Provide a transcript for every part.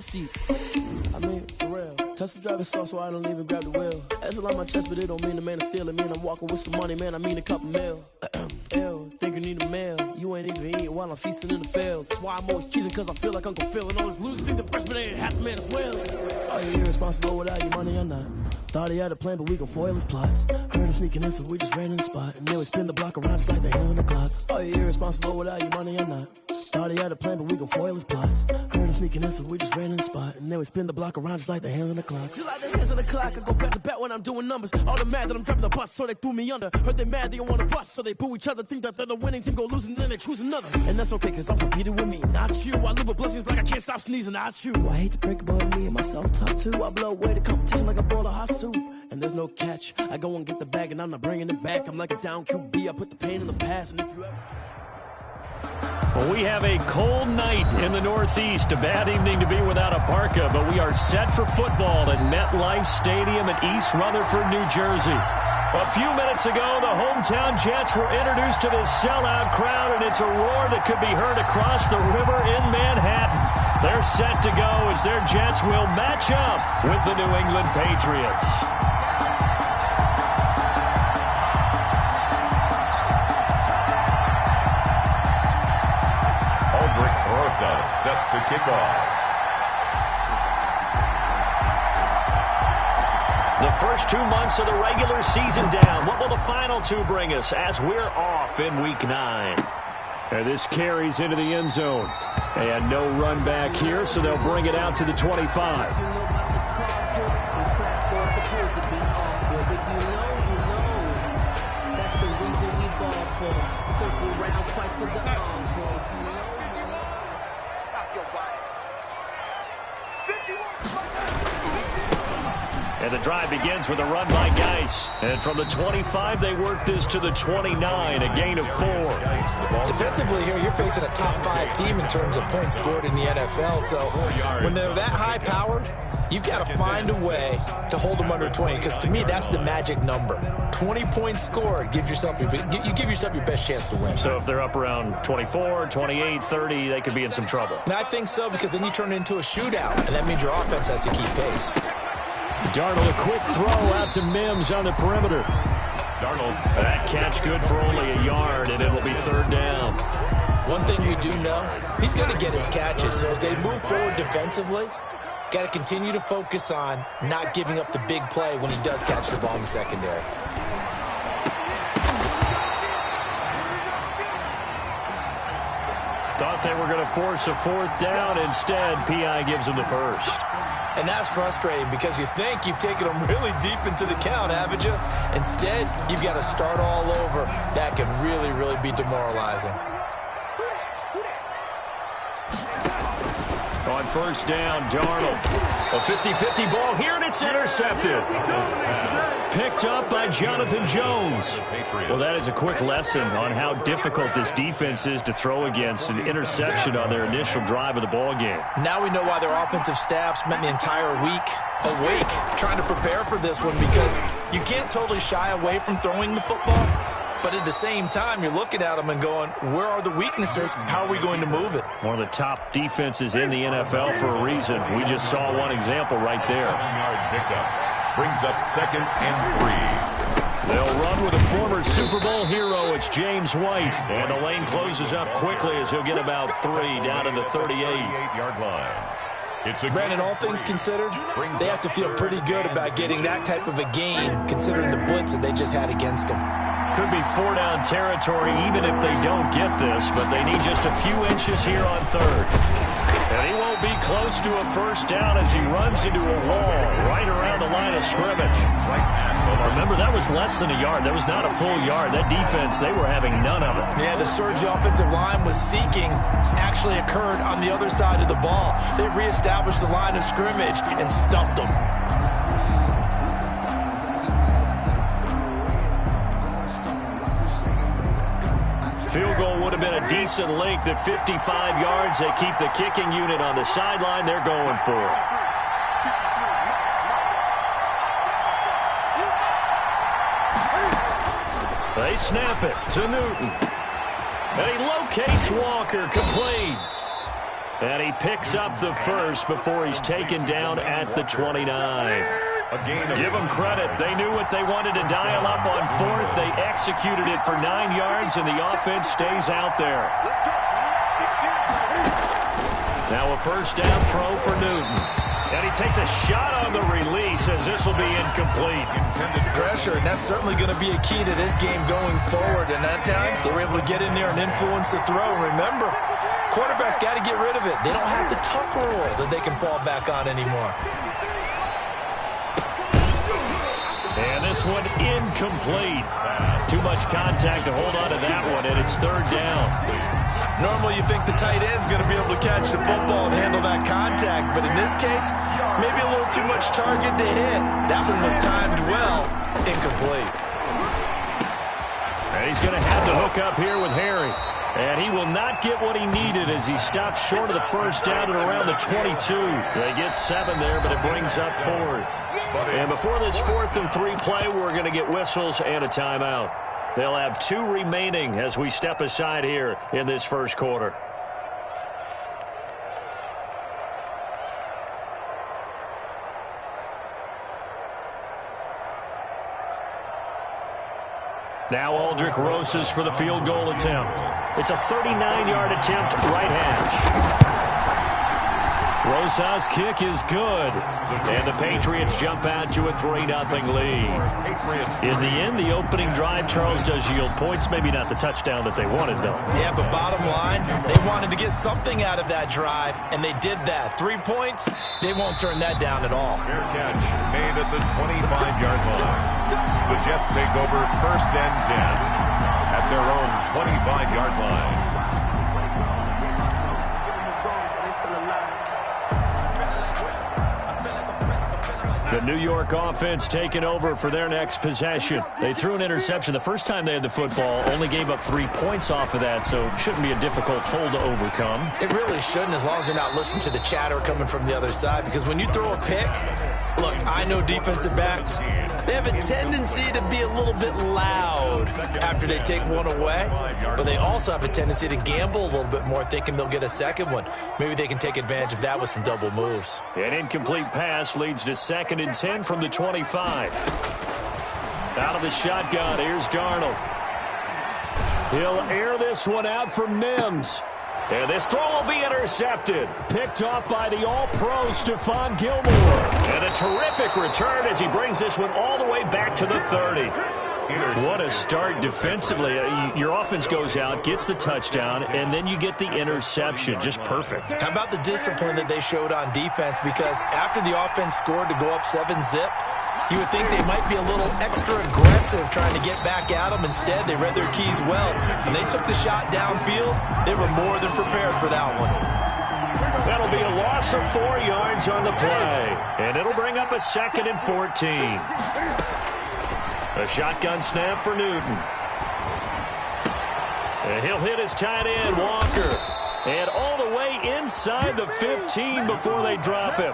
seat. I mean, for real. Touch the driver's so I don't even grab the wheel. That's a lot on my chest, but it don't mean the man is stealing. Mean I'm walking with some money, man. I mean a couple mil. Ew, think you need a meal. You ain't even eating while I'm feasting in the field. That's why I'm always cheesing, cause I feel like Uncle Phil. And all those losers think the freshman ain't half the man as well. Are you irresponsible without your money or not? Thought he had a plan, but we gon' foil his plot. Heard him sneaking in, so we just ran in the spot. And then we spin the block around just like the hands on the clock. Are you irresponsible without your money or not? Thought he had a plan, but we gon' foil his plot. Heard him sneaking in, so we just ran in the spot. And then we spin the block around just like the hands on the clock. Just like the hands on the clock, I go back to back when I'm doing numbers. All the mad that I'm driving the bus, so they threw me under. Heard they mad, they don't wanna bust, so they boo each other. Think that they're the winning team, go losing, then they choose another. And that's okay, cause I'm competing with me, not you. I live with blessings like I can't stop sneezing, not you. I hate to break about me and my self-talk too. I blow away the competition like a bowl of hot soup. And there's no catch, I go and get the bag and I'm not bringing it back. I'm like a down QB, I put the pain in the past. And if you ever... Well, we have a cold night in the Northeast. A bad evening to be without a parka, but we are set for football at MetLife Stadium in East Rutherford, New Jersey. A few minutes ago, the hometown Jets were introduced to this sellout crowd, and it's a roar that could be heard across the river in Manhattan. They're set to go as their Jets will match up with the New England Patriots. Set to kick off. The first 2 months of the regular season down. What will the final two bring us as we're off in Week 9? And this carries into the end zone. They had no run back here, so they'll bring it out to the 25. And the drive begins with a run by Geis. And from the 25, they work this to the 29, a gain of 4. Defensively here, you're facing a top 5 team in terms of points scored in the NFL. So when they're that high-powered, you've got to find a way to hold them under 20. Because to me, that's the magic number. 20 points scored, you give yourself your best chance to win. So if they're up around 24, 28, 30, they could be in some trouble. And I think so, because then you turn it into a shootout, and that means your offense has to keep pace. Darnold, a quick throw out to Mims on the perimeter. Darnold. That catch good for only a yard, and it'll be third down. One thing we do know, he's going to get his catches. So as they move forward defensively, got to continue to focus on not giving up the big play when he does catch the ball in the secondary. Thought they were going to force a fourth down. Instead, P.I. gives them the first. And that's frustrating because you think you've taken them really deep into the count, haven't you? Instead, you've got to start all over. That can really, really be demoralizing. On first down, Darnold. A 50-50 ball here, and it's intercepted. Picked up by Jonathan Jones. Well, that is a quick lesson on how difficult this defense is to throw against. An interception on their initial drive of the ball game. Now we know why their offensive staff spent the entire week awake trying to prepare for this one, because you can't totally shy away from throwing the football. But at the same time, you're looking at them and going, where are the weaknesses? How are we going to move it? One of the top defenses in the NFL for a reason. We just saw one example right there. 7-yard pickup. Brings up 2nd and 3. They'll run with a former Super Bowl hero. It's James White. And the lane closes up quickly as he'll get about 3 down to the 38-yard line. Brandon, all things considered, they have to feel pretty good about getting that type of a gain, considering the blitz that they just had against them. Could be 4-down territory even if they don't get this, but they need just a few inches here on third. And he won't be close to a first down as he runs into a wall right around the line of scrimmage. Remember, that was less than a yard. That was not a full yard. That defense, they were having none of it. Yeah, the surge the offensive line was seeking actually occurred on the other side of the ball. They reestablished the line of scrimmage and stuffed them. Field goal would have been a decent length at 55 yards. They keep the kicking unit on the sideline. They're going for it. They snap it to Newton. And he locates Walker, complete. And he picks up the first before he's taken down at the 29. Give them credit. They knew what they wanted to dial up on fourth. They executed it for 9 yards, and the offense stays out there. Now a first down throw for Newton. And he takes a shot on the release as this will be incomplete. Pressure, and that's certainly going to be a key to this game going forward. And that time, they were able to get in there and influence the throw. Remember, quarterbacks got to get rid of it. They don't have the tuck rule that they can fall back on anymore. And this one incomplete. Too much contact to hold on to that one, and it's third down. Normally you think the tight end's going to be able to catch the football and handle that contact, but in this case, maybe a little too much target to hit. That one was timed well, incomplete. And he's going to have to hook up here with Harry. And he will not get what he needed as he stops short of the first down at around the 22. They get 7 there, but it brings up fourth. And before this 4th and 3 play, we're going to get whistles and a timeout. They'll have 2 remaining as we step aside here in this first quarter. Now Aldrick Rosas for the field goal attempt. It's a 39-yard attempt, right hash. Rosas' kick is good. And the Patriots jump out to a 3-0 lead. In the end, the opening drive, Charles, does yield points. Maybe not the touchdown that they wanted, though. Yeah, but bottom line, they wanted to get something out of that drive, and they did that. 3 points, they won't turn that down at all. Fair catch made at the 25-yard line. The Jets take over 1st and 10 at their own 25-yard line. The New York offense taking over for their next possession. They threw an interception the first time they had the football, only gave up 3 points off of that, so it shouldn't be a difficult hole to overcome. It really shouldn't, as long as they're not listening to the chatter coming from the other side, because when you throw a pick, look, I know defensive backs, they have a tendency to be a little bit loud after they take one away, but they also have a tendency to gamble a little bit more, thinking they'll get a second one. Maybe they can take advantage of that with some double moves. An incomplete pass leads to 2nd and 10 from the 25. Out of the shotgun, here's Darnold. He'll air this one out for Mims. And this throw will be intercepted. Picked off by the all-pro Stephon Gilmore. And a terrific return as he brings this one all the way back to the 30. What a start defensively. Your offense goes out, gets the touchdown, and then you get the interception. Just perfect. How about the discipline that they showed on defense? Because after the offense scored to go up 7-zip, you would think they might be a little extra aggressive trying to get back at them. Instead, they read their keys well. When they took the shot downfield, they were more than prepared for that one. That'll be a loss of 4 yards on the play. And it'll bring up a 2nd and 14. A shotgun snap for Newton. And he'll hit his tight end, Walker. And all the way inside the 15 before they drop him.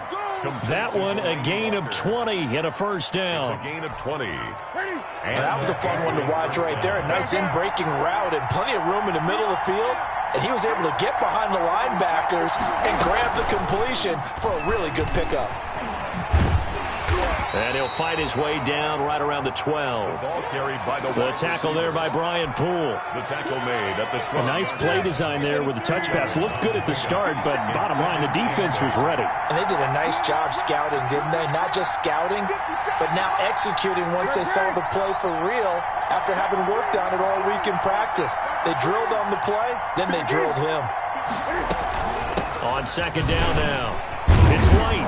That one, a gain of 20 and a first down. It's a gain of 20. And that was a fun one to watch right there. A nice in-breaking route and plenty of room in the middle of the field. And he was able to get behind the linebackers and grab the completion for a really good pickup. And he'll fight his way down right around the 12. Ball carried by the tackle there by Brian Poole. The tackle made at the 12. A nice play design there with the touch pass. Looked good at the start, but bottom line, the defense was ready. And they did a nice job scouting, didn't they? Not just scouting, but now executing once they saw the play for real after having worked on it all week in practice. They drilled on the play, then they drilled him. On 2nd down now, it's White.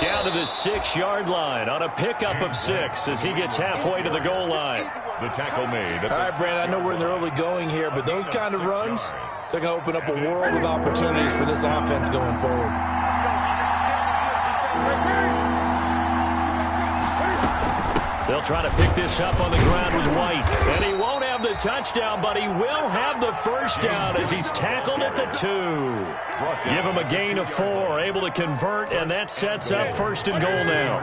Down to the 6-yard line on a pickup of 6 as he gets halfway to the goal line. The tackle made. All right, Brandon, I know we're in the early going here, but those kind of runs, they're going to open up a world of opportunities for this offense going forward. They'll try to pick this up on the ground with White. And he won't have the touchdown, but he will have the first down as he's tackled at the 2. Give him a gain of 4, able to convert, and that sets up 1st and goal now.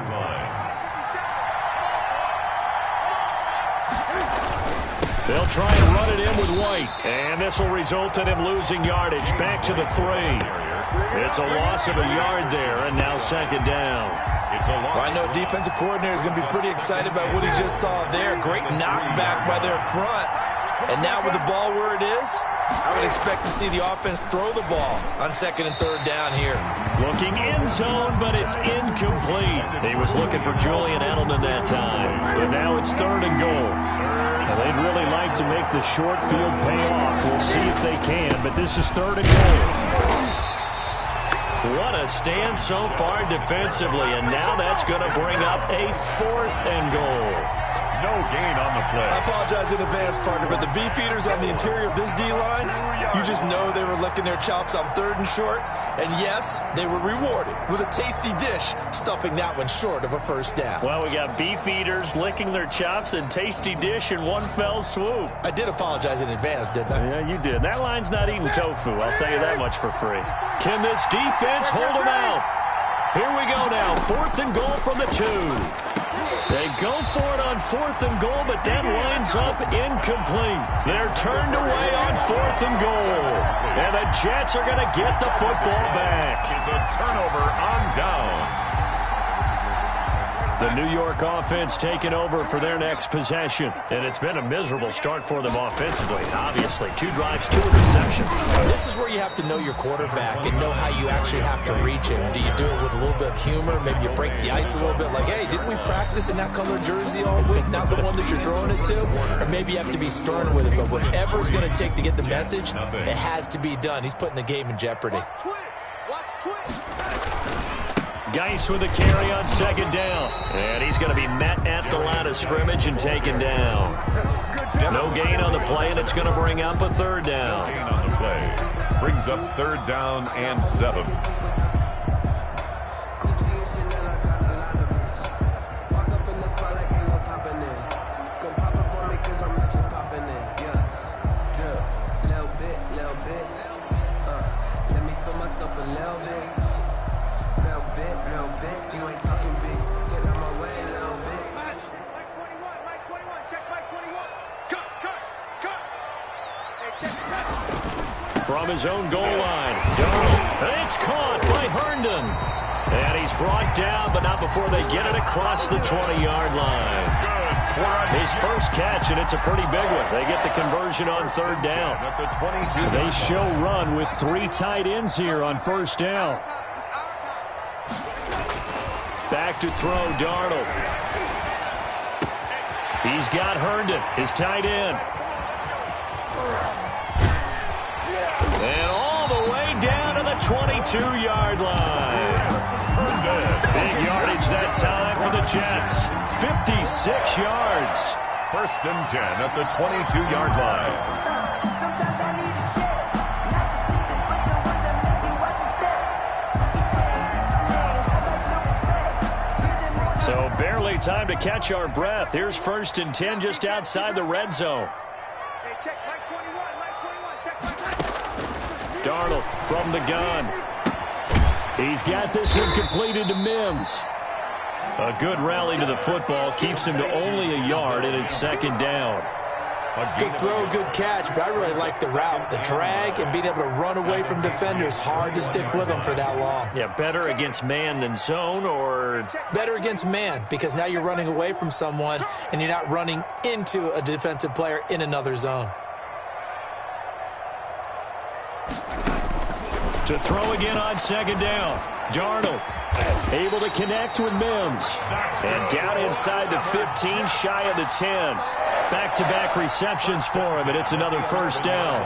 They'll try and run it in with White. And this will result in him losing yardage. Back to the 3. It's a loss of a yard there, and now second down. Well, I know defensive coordinator is going to be pretty excited about what he just saw there. Great knockback by their front. And now with the ball where it is, I would expect to see the offense throw the ball on 2nd and 3rd down here. Looking in zone, but it's incomplete. He was looking for Julian Edelman that time. But now it's 3rd and goal. Now, they'd really like to make the short field pay off. We'll see if they can, but this is 3rd and goal. What a stand so far defensively, and now that's going to bring up a 4th and goal. No gain on the play. I apologize in advance, partner, but the beefeaters on the interior of this D-line, you just know they were licking their chops on 3rd and short. And yes, they were rewarded with a tasty dish, stuffing that one short of a 1st down. Well, we got beefeaters licking their chops and tasty dish in one fell swoop. I did apologize in advance, didn't I? Yeah, you did. That line's not eating tofu, I'll tell you that much for free. Can this defense hold them out? Here we go now, 4th and goal from the 2. They go for it on 4th and goal, but that winds up incomplete. They're turned away on 4th and goal. And the Jets are going to get the football back. It's a turnover on downs. The New York offense taking over for their next possession. And it's been a miserable start for them offensively, obviously. 2 drives, 2 interceptions. This is where you have to know your quarterback and know how you actually have to reach him. Do you do it with a little bit of humor? Maybe you break the ice a little bit like, hey, didn't we practice in that color jersey all week, not the one that you're throwing it to? Or maybe you have to be stern with it. But whatever it's going to take to get the message, it has to be done. He's putting the game in jeopardy. Geis with a carry on 2nd down. And he's going to be met at the line of scrimmage and taken down. No gain on the play, and it's going to bring up a 3rd down. Gain on the play. Brings up 3rd down and 7. From his own goal line, Darnold. It's caught by Herndon. And he's brought down, but not before they get it across the 20-yard line. His first catch, and it's a pretty big one. They get the conversion on 3rd down. They show run with 3 tight ends here on 1st down. Back to throw, Darnold. He's got Herndon, his tight end. And all the way down to the 22-yard line. Big yardage that time for the Jets. 56 yards. 1st and 10 at the 22-yard line. So barely time to catch our breath. Here's 1st and 10 just outside the red zone. Darnold from the gun. He's got this one completed to Mims. A good rally to the football keeps him to only a yard, and it's 2nd down. Good throw, good catch, but I really like the route. The drag and being able to run away from defenders, hard to stick with them for that long. Yeah, better against man than zone, or? Better against man, because now you're running away from someone and you're not running into a defensive player in another zone. To throw again on 2nd down. Darnold able to connect with Mims. And down inside the 15, shy of the 10. Back-to-back receptions for him, and it's another 1st down.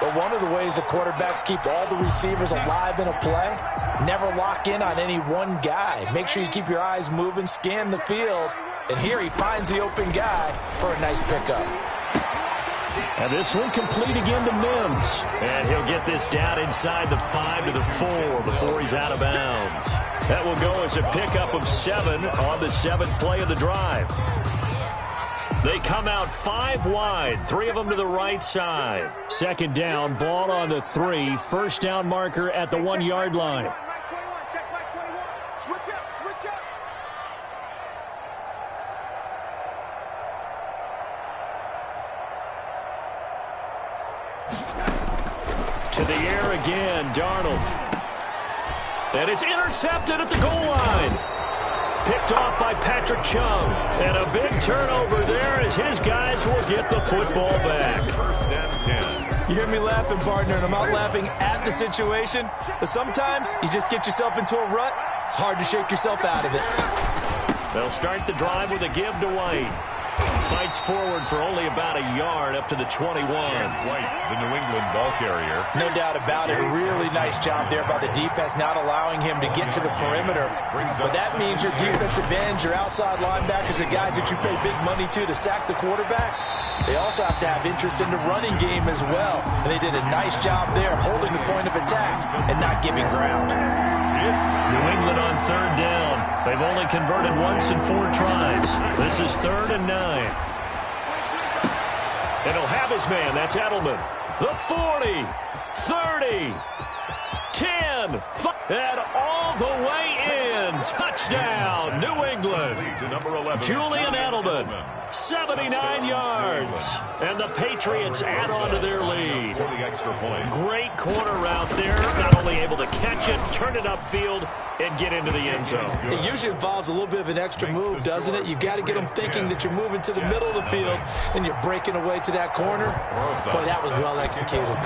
But one of the ways the quarterbacks keep all the receivers alive in a play, never lock in on any one guy. Make sure you keep your eyes moving, scan the field. And here he finds the open guy for a nice pickup. And this one complete again to Mims. And he'll get this down inside the 5 to the 4 before he's out of bounds. That will go as a pickup of 7 on the 7th play of the drive. They come out 5 wide, 3 of them to the right side. 2nd down, ball on the 3, 1st down marker at the 1-yard line. To the air again, Darnold. And it's intercepted at the goal line. Picked off by Patrick Chung. And a big turnover there as his guys will get the football back. First and 10. You hear me laughing, partner, and I'm not laughing at the situation, but sometimes you just get yourself into a rut. It's hard to shake yourself out of it. They'll start the drive with a give to White. Fights forward for only about a yard up to the 21. White, the New England ball carrier. No doubt about it. A really nice job there by the defense, not allowing him to get to the perimeter. But that means your defensive ends, your outside linebackers, the guys that you pay big money to sack the quarterback, they also have to have interest in the running game as well. And they did a nice job there holding the point of attack and not giving ground. New England on third down. They've only converted once in 4 tries. This is 3rd and 9. And he'll have his man. That's Edelman. The 40, 30, 10, 5, and all the way in. Touchdown, New England. To number 11. Julian Edelman, 79 yards. And the Patriots add on to their lead. For the extra point. Great corner route there. Not only able to catch it, turn it upfield, and get into the end zone. It usually involves a little bit of an extra move, doesn't it? You've got to get them thinking that you're moving to the middle of the field and you're breaking away to that corner. Boy, that was well executed.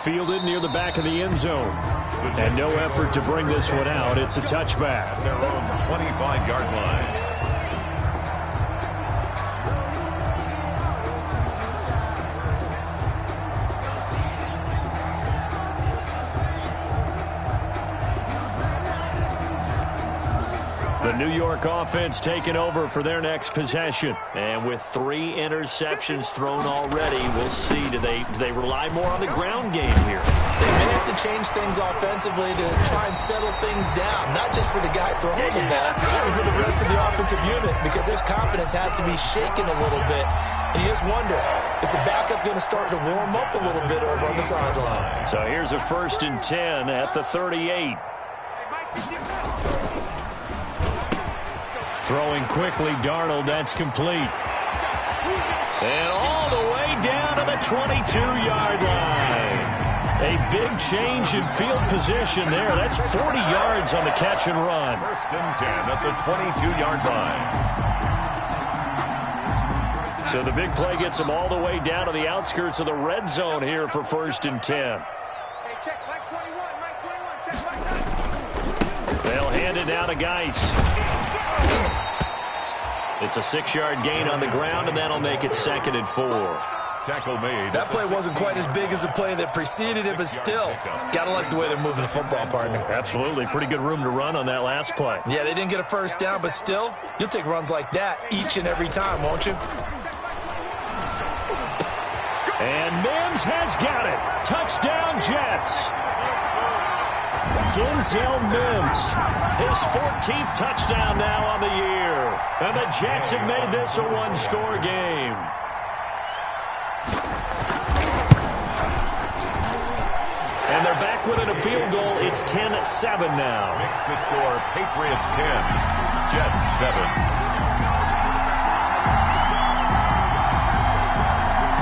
Fielded near the back of the end zone. And no effort to bring this one out. It's a touchback. Their own 25-yard line. The New York offense taking over for their next possession. And with 3 interceptions thrown already, we'll see. Do they rely more on the ground game here? They may have to change things offensively to try and settle things down, not just for the guy throwing the ball, but for the rest of the offensive unit, because their confidence has to be shaken a little bit. And you just wonder, is the backup going to start to warm up a little bit over on the sideline? So here's a 1st and 10 at the 38. Throwing quickly, Darnold, that's complete. And all the way down to the 22-yard line. A big change in field position there. That's 40 yards on the catch and run. 1st and 10 at the 22-yard line. So the big play gets them all the way down to the outskirts of the red zone here for 1st and 10. Hey, check Mike 21, Mike 21, check Mike 9. They'll hand it down to Geis. It's a 6-yard gain on the ground, and that'll make it 2nd and 4. Tackle made. That play wasn't quite as big as the play that preceded it, but still, got to like the way they're moving the football, partner. Absolutely. Pretty good room to run on that last play. Yeah, they didn't get a 1st down, but still, you'll take runs like that each and every time, won't you? And Mims has got it. Touchdown, Jets. Denzel Mims, his 14th touchdown now on the year. And the Jets have made this a 1-score game. And they're back within a field goal. It's 10-7 now. Makes the score Patriots 10, Jets 7.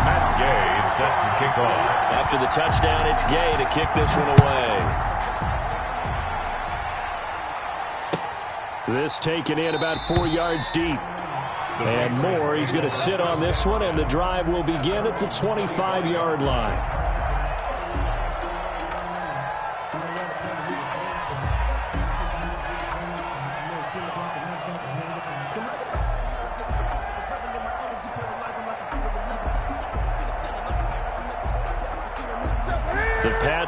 Matt Gay set to kick off. After the touchdown, it's Gay to kick this one away. This taken in about 4 yards deep. And more, he's going to sit on this one, and the drive will begin at the 25-yard line.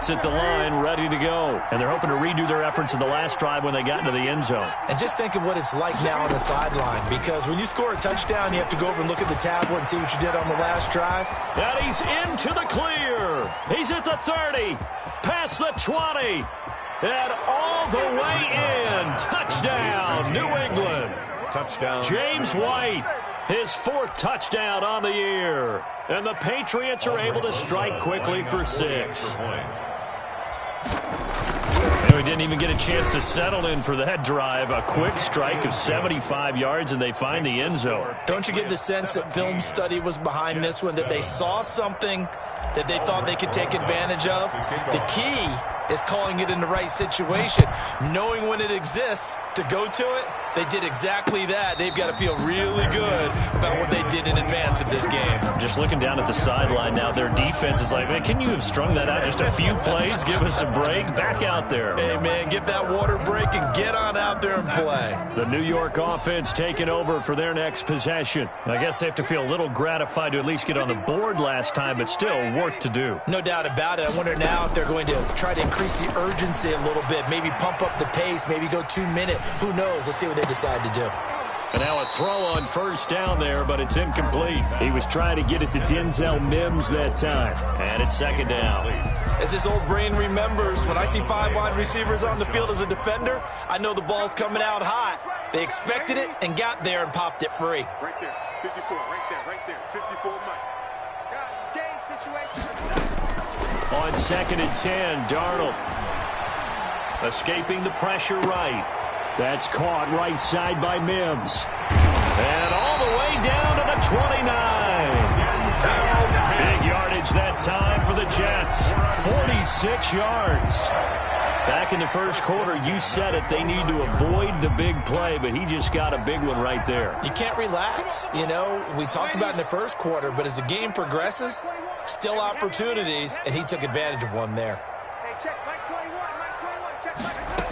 At the line, ready to go. And they're hoping to redo their efforts in the last drive when they got into the end zone. And just think of what it's like now on the sideline, because when you score a touchdown, you have to go over and look at the tablet and see what you did on the last drive. And he's into the clear. He's at the 30, past the 20, and all the way in. Touchdown, New England. Touchdown. James White, his 4th touchdown on the year. And the Patriots are able to strike quickly for 6. And we didn't even get a chance to settle in for that drive. A quick strike of 75 yards, and they find the end zone. Don't you get the sense that film study was behind this one, that they saw something that they thought they could take advantage of? The key is calling it in the right situation, knowing when it exists to go to it. They did exactly that. They've got to feel really good about what they did in advance of this game. Just looking down at the sideline now, their defense is like, man, can you have strung that out just a few plays? Give us a break. Back out there. Hey, man, give that water break and get on out there and play. The New York offense taking over for their next possession. I guess they have to feel a little gratified to at least get on the board last time, but still work to do. No doubt about it. I wonder now if they're going to try to increase the urgency a little bit, maybe pump up the pace, maybe go 2 minute. Who knows? Let's see what they decide to do. And now a throw on first down there, but it's incomplete. He was trying to get it to Denzel Mims that time. And it's second down. As his old brain remembers, when I see 5 wide receivers on the field as a defender, I know the ball's coming out hot. They expected it and got there and popped it free. Right there. 54. Right there. 54 Mike. Guys, this game situation. On second and 10, Darnold escaping the pressure right. That's caught right side by Mims. And all the way down to the 29. Big yardage that time for the Jets. 46 yards. Back in the first quarter, you said it, they need to avoid the big play, but he just got a big one right there. You can't relax. You know, we talked about in the first quarter, but as the game progresses, still opportunities, and he took advantage of one there. Hey, check Mike 21. Check Mike 21.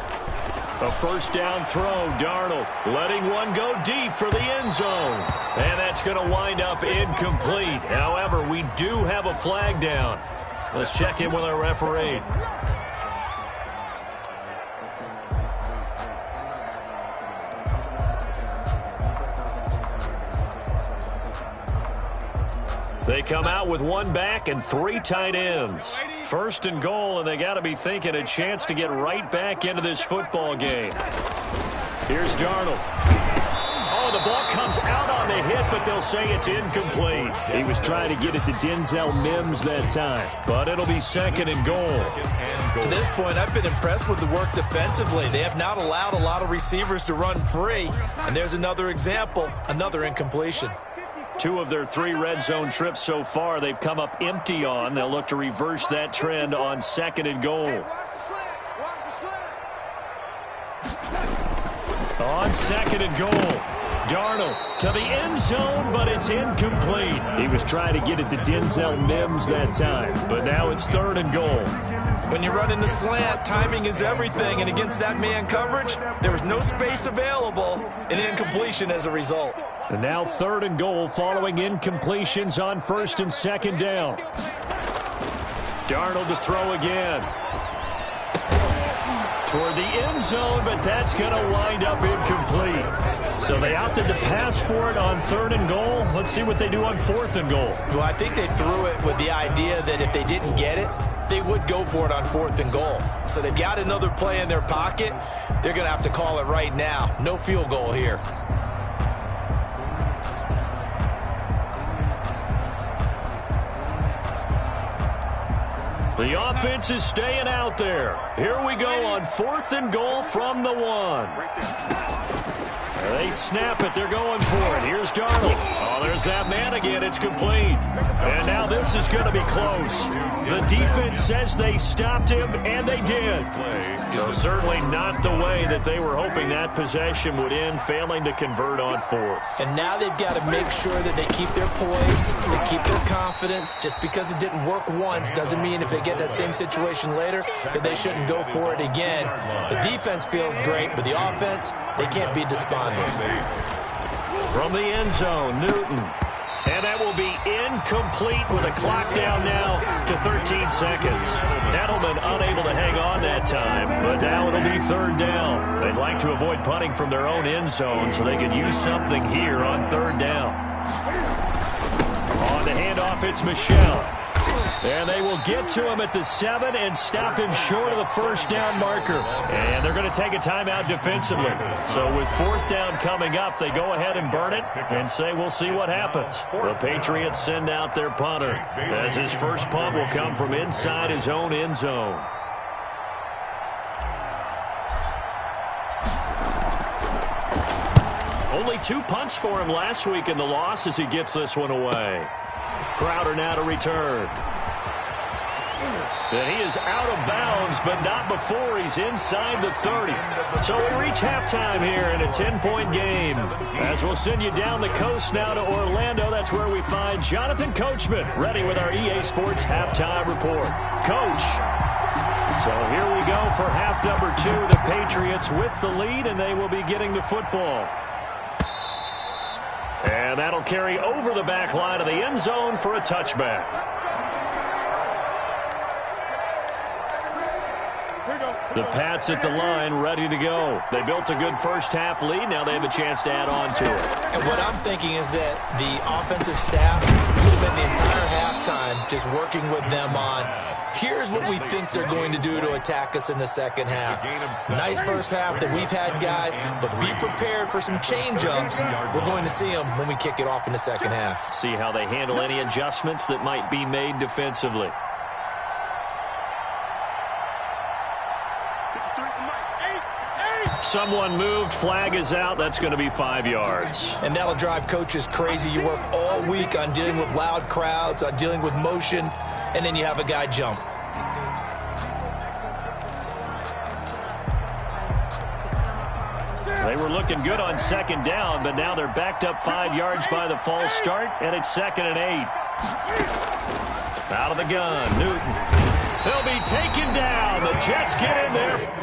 A first down throw, Darnold letting one go deep for the end zone. And that's going to wind up incomplete. However, we do have a flag down. Let's check in with our referee. They come out with one back and 3 tight ends. First and goal, and they got to be thinking a chance to get right back into this football game. Here's Darnold. Oh, the ball comes out on the hit, but they'll say it's incomplete. He was trying to get it to Denzel Mims that time, but it'll be second and goal. To this point, I've been impressed with the work defensively. They have not allowed a lot of receivers to run free, and there's another example, another incompletion. 2 of their 3 red zone trips so far, they've come up empty on. They'll look to reverse that trend on second and goal. On second and goal, Darnold to the end zone, but it's incomplete. He was trying to get it to Denzel Mims that time, but now it's third and goal. When you run in the slant, timing is everything, and against that man coverage, there was no space available, and incompletion as a result. And now third and goal following incompletions on first and second down. Darnold to throw again. Toward the end zone, but that's going to wind up incomplete. So they opted to pass for it on third and goal. Let's see what they do on fourth and goal. Well, I think they threw it with the idea that if they didn't get it, they would go for it on fourth and goal. So they've got another play in their pocket. They're going to have to call it right now. No field goal here. The offense is staying out there. Here we go on fourth and goal from the 1. They snap it. They're going for it. Here's Darnold. Oh, there's that man again. It's complete. And now this is going to be close. The defense says they stopped him, and they did. So certainly not the way that they were hoping that possession would end, failing to convert on fourth. And now they've got to make sure that they keep their poise, they keep their confidence. Just because it didn't work once doesn't mean if they get that same situation later that they shouldn't go for it again. The defense feels great, but the offense, they can't be despondent. From the end zone, Newton. And that will be incomplete with a clock down now to 13 seconds. Edelman unable to hang on that time, but now it'll be third down. They'd like to avoid punting from their own end zone so they could use something here on third down. On the handoff, it's Michel. And they will get to him at the 7 and stop him short of the first down marker. And they're going to take a timeout defensively. So with fourth down coming up, they go ahead and burn it and say we'll see what happens. The Patriots send out their punter as his first punt will come from inside his own end zone. Only 2 punts for him last week in the loss as he gets this one away. Crowder now to return. And he is out of bounds, but not before he's inside the 30. So we reach halftime here in a 10-point game. As we'll send you down the coast now to Orlando, that's where we find Jonathan Coachman, ready with our EA Sports halftime report. Coach. So here we go for half number 2. The Patriots with the lead, and they will be getting the football. And that'll carry over the back line of the end zone for a touchback. The Pats at the line, ready to go. They built a good first-half lead. Now they have a chance to add on to it. And what I'm thinking is that the offensive staff spent the entire halftime just working with them on, here's what we think they're going to do to attack us in the second half. Nice first half that we've had, guys, but be prepared for some change-ups. We're going to see them when we kick it off in the second half. See how they handle any adjustments that might be made defensively. Someone moved. Flag is out. That's going to be 5 yards. And that'll drive coaches crazy. You work all week on dealing with loud crowds, on dealing with motion, and then you have a guy jump. They were looking good on second down, but now they're backed up 5 yards by the false start, and it's 2nd and 8. Out of the gun, Newton. They'll be taken down. The Jets get in there.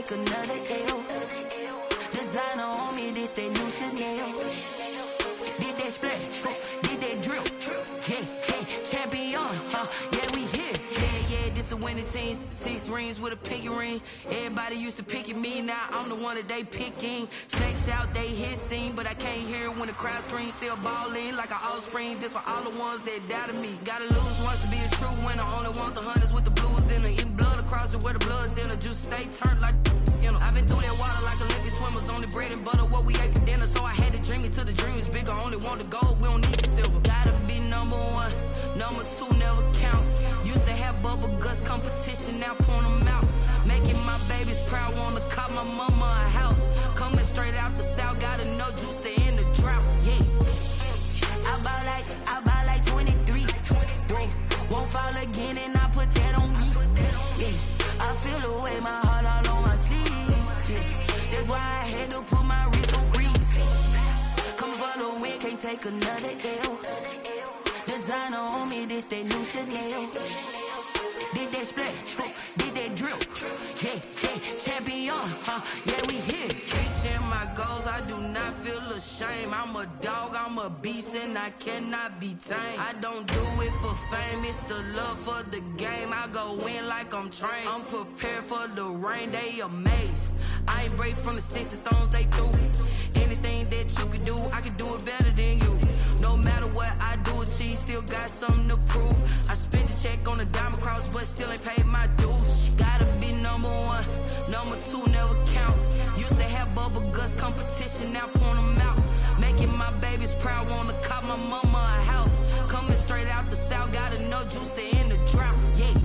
Another L. Designer on me, this that new Chanel. Did that splash, did that drill. Yeah, champion, yeah, we here. Yeah, this the winning team. 6 rings with a pinky ring. Everybody used to pick at me, now I'm the one that they picking. Snakes out, they hissing, but I can't hear when the crowd screams. Still balling like an offspring. This for all the ones that doubted me. Gotta lose once to be a true winner. Only want the hunters with the blues in it. Eating blood across it where the blood thinner. Juice stay turned like. I've been through that water like Olympic swimmers. Only bread and butter, what we ate for dinner. So I had to dream it till the dream is bigger. Only want the gold, we don't need the silver. Gotta be number 1, number 2 never count. Used to have bubble guts competition, now point them out. Making my babies proud, wanna cop my mama a house. Coming straight out the south, gotta know juice to end the drought. Yeah, I buy like 23. Won't fall again and I put that on me. Yeah, I feel the way my heart all on my sleeve. That's why I had to put my wrist on freeze. Coming for the win, can't take another L. Designer on me, this that new Chanel. Did that splash, did that drill. Yeah, champion, yeah, we here. Reaching my goals, I do not feel ashamed. I'm a dog, I'm a beast, and I cannot be tamed. I don't do it for fame, it's the love for the game. I go in like I'm trained. I'm prepared for the rain, they amazed. I ain't break from the sticks and stones they threw. Anything that you can do, I can do it better than you. No matter what I do, achieve, still got something to prove. I spent the check on the diamond cross, but still ain't paid my dues. Gotta be number 1, number 2 never count. Used to have bubble guts competition, now point them out. Making my babies proud, wanna cop my mama a house. Coming straight out the south, gotta know juice to end the drought. Yeah,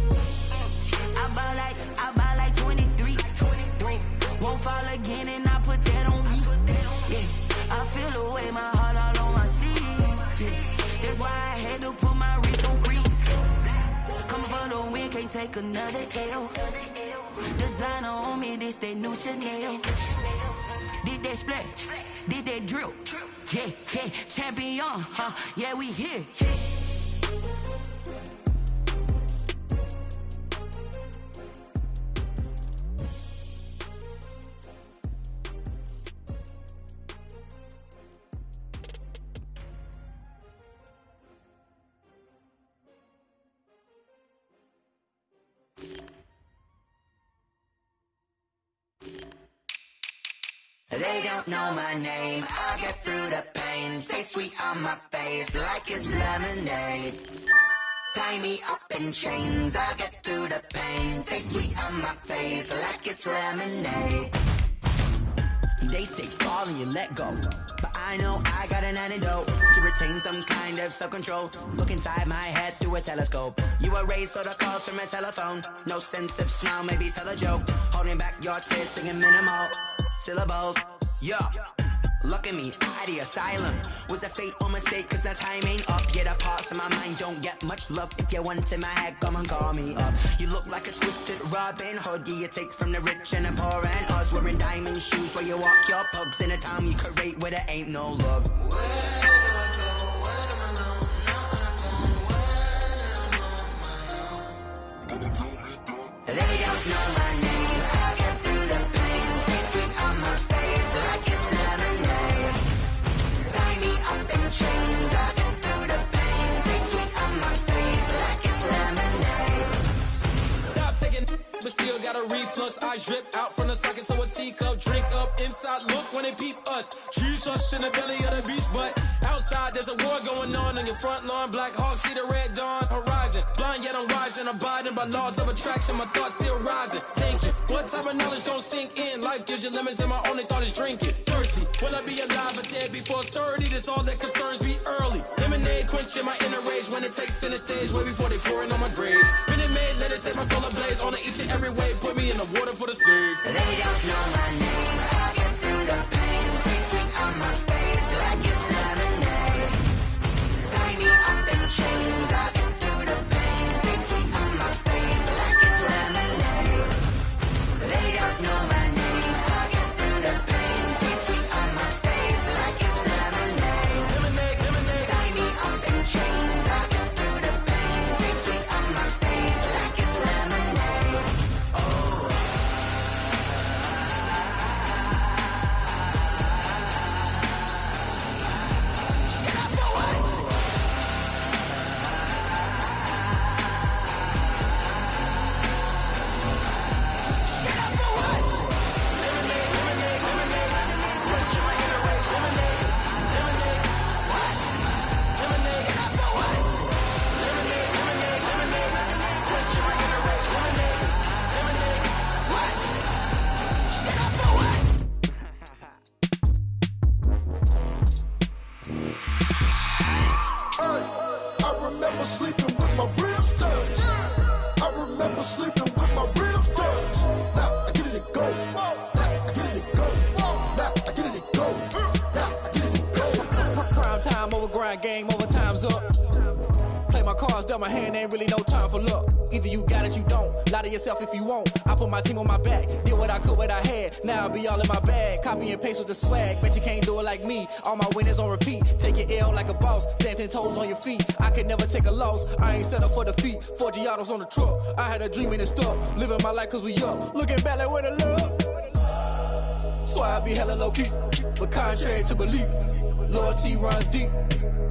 I buy like 23. Won't fall again and I put that on me. Yeah, I feel the way my heart all on my sleeve. Yeah, that's why I had to put my wrist on freeze. Coming for the win, can't take another L. Designer on me, this that new Chanel. Did that splash, did that drill. Yeah, champion, yeah, we here. They don't know my name. I get through the pain. Taste sweet on my face like it's lemonade. Tie me up in chains. I get through the pain. Taste sweet on my face like it's lemonade. They say fall and you let go, but I know I got an antidote to retain some kind of self-control. Look inside my head through a telescope. You erase all the calls from a telephone. No sense of smile, maybe tell a joke. Holding back your tears, singing minimal syllables. Yeah, look at me, at the asylum. Was a fate or mistake, cause the time ain't up. Yet a parts of my mind don't get much love. If you want in my head, come and call me up. You look like a twisted Robin Hood. Yeah, you take from the rich and the poor and us. Wearing diamond shoes where you walk your pugs in a town you create where there ain't no love. They don't know my name. I get through the pain. Taste sweet on my face like it's lemonade. Tie me up in chains. I get through the pain. Taste sweet on my face like it's lemonade. Stop taking, but still got a reflux. I drip out from the socket to a teacup. Drink up inside. Look when they peep us. Choose us in the belly of the beach, but outside there's a war going on your front lawn. Black Hawk see the red dawn horizon. Blind yet I'm rising, abiding by laws of attraction. My thoughts still rising. Thinking, what type of knowledge don't sink in? Life gives you lemons and my only thought is drinking. Thirsty, will I be alive or dead before 30? That's all that concerns me early. Lemonade quenching my inner rage when it takes center stage way before they pour it on my grave. Minute Maid, let it set my soul ablaze on each and every way. Put me in the water for the save. They don't know my name. I get through the pain. Taste sweet on my face like it's lemonade. Tie me up in chains. I get through the pain. Taste sweet on my face like it's lemonade. They don't know my name. I get through the pain. Taste sweet on my face like it's lemonade. Lemonade, lemonade. Tie me up in chains. I get through the pain. Taste sweet on my face like it's lemonade. I remember sleeping with my ribs touched. I remember sleeping with my ribs touched. Now I get it and go. Now I get it and go. Now I get it and go. Now I get it and go. Prime time over grind game, over time's up. Play my cards, dealt my hand, ain't really no time for luck. Either you got it, you don't. Lie to yourself if you won't. I put my team on my back, did what I could, what I had. Now I'll be all in my bag, copy and paste with the swag. Bet you can't do it like me. All my winners on repeat. Take your L like a boss, stand 10 toes on your feet. I can never take a loss. I ain't set up for defeat. 4 Giottos on the truck. I had a dream and it stuck. Living my life cause we up. Looking back like where the love. So I be hella low key, but contrary to belief, loyalty runs deep.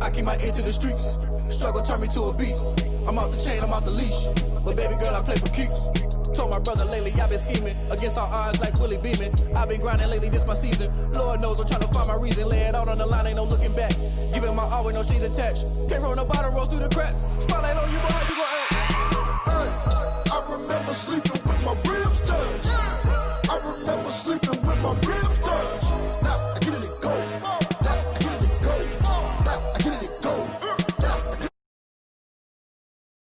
I keep my ear to the streets. Struggle turned me to a beast. I'm off the chain, I'm off the leash. But baby girl, I play for keeps. Told my brother lately, I've been scheming against all odds like Willie Beeman. I've been grinding lately, this my season. Lord knows I'm trying to find my reason. Lay it out on the line, ain't no looking back. Giving my all with no strings attached. Came from the bottom, rose through the cracks. Spotlight on you, but how you gon' act? I remember sleeping with my ribs touched. I remember sleeping with my ribs touched.